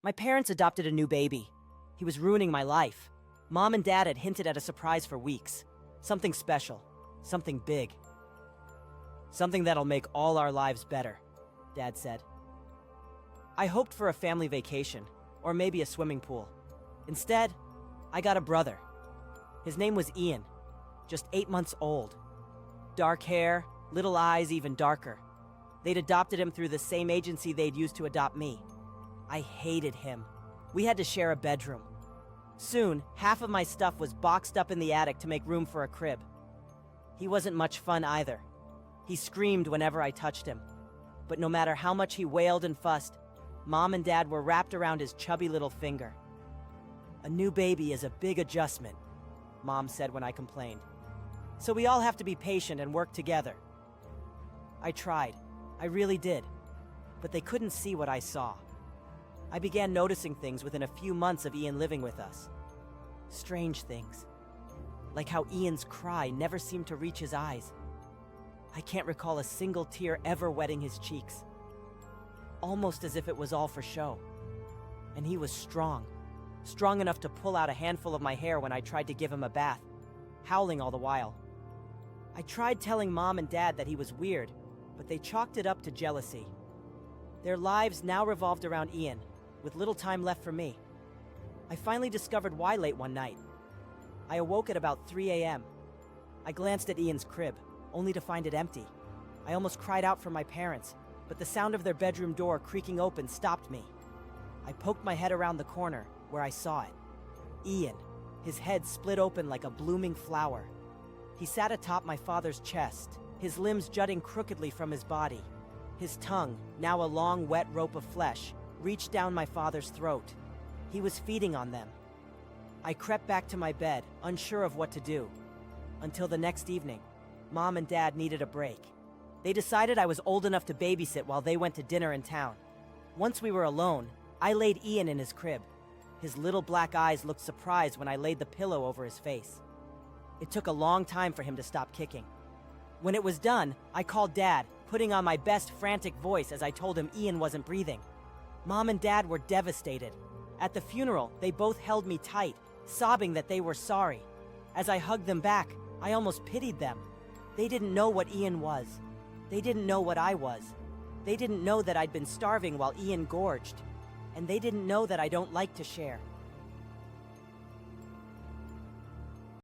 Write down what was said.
My parents adopted a new baby. He was ruining my life. Mom and Dad had hinted at a surprise for weeks. Something special. Something big. Something that'll make all our lives better, Dad said. I hoped for a family vacation, or maybe a swimming pool. Instead, I got a brother. His name was Ian, just 8 months old. Dark hair, little eyes even darker. They'd adopted him through the same agency they'd used to adopt me. I hated him. We had to share a bedroom. Soon, half of my stuff was boxed up in the attic to make room for a crib. He wasn't much fun either. He screamed whenever I touched him. But no matter how much he wailed and fussed, Mom and Dad were wrapped around his chubby little finger. A new baby is a big adjustment, Mom said when I complained. So we all have to be patient and work together. I tried. I really did. But they couldn't see what I saw. I began noticing things within a few months of Ian living with us. Strange things. Like how Ian's cry never seemed to reach his eyes. I can't recall a single tear ever wetting his cheeks. Almost as if it was all for show. And he was strong. Strong enough to pull out a handful of my hair when I tried to give him a bath, howling all the while. I tried telling Mom and Dad that he was weird, but they chalked it up to jealousy. Their lives now revolved around Ian, with little time left for me. I finally discovered why late one night. I awoke at about 3 a.m. I glanced at Ian's crib, only to find it empty. I almost cried out for my parents, but the sound of their bedroom door creaking open stopped me. I poked my head around the corner, where I saw it. Ian, his head split open like a blooming flower. He sat atop my father's chest, his limbs jutting crookedly from his body. His tongue, now a long, wet rope of flesh, reached down my father's throat. He was feeding on them. I crept back to my bed, unsure of what to do. Until the next evening, Mom and Dad needed a break. They decided I was old enough to babysit while they went to dinner in town. Once we were alone, I laid Ian in his crib. His little black eyes looked surprised when I laid the pillow over his face. It took a long time for him to stop kicking. When it was done, I called Dad, putting on my best frantic voice as I told him Ian wasn't breathing. Mom and Dad were devastated. At the funeral, they both held me tight, sobbing that they were sorry. As I hugged them back, I almost pitied them. They didn't know what Ian was. They didn't know what I was. They didn't know that I'd been starving while Ian gorged. And they didn't know that I don't like to share.